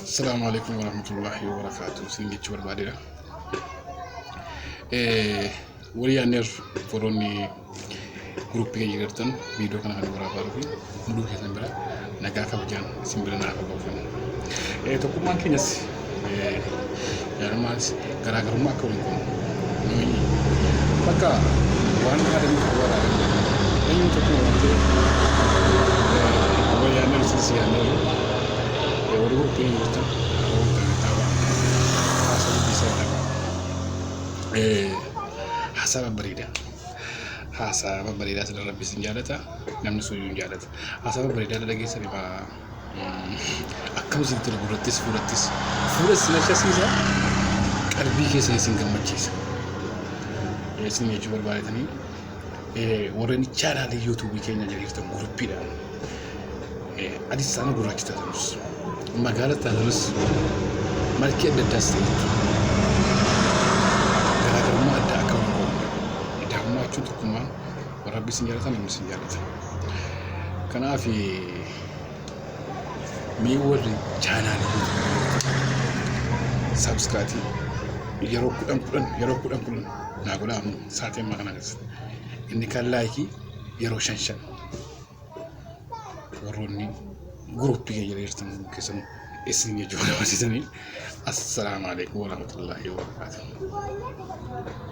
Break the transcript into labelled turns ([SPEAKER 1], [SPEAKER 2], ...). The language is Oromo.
[SPEAKER 1] السلام عليكم ورحمة الله وبركاته. سنجي تشور بعدين. ولي أنير فروني group ke yirtan video kana hadu baraba rufi ndu ke sambira naga ka bujan simbira na ka bofon to kuma kinyas yarmas gara garuma ko ko ni paka wan hada ni ko wara en to ko wate wali anel sisi anel wori ko ke yirtan o ta tawa asa di seta hasaba barida hasaba barida sa rabbi sinjalata namni suyu jalata hasaba barida da gesa ba akkam sintir buratis furas na shasiza qalbi ke sai singa machisa sin ya jubar bare tani warani chara da youtube kenya jirta gurupida adi sana gurakita tanus magalata tanus marke da dasti gara mu adda akan ko idan ma cutu kuma rabbi sinjalata ne sinjalata kana fi mi wori chana ne subscribe yaro kudan na gula mu satin magana gas inni kan like yaro shanshan waroni group ke yirtan kesan isin ya jona wasitani assalamu alaikum wa rahmatullahi wa barakatuh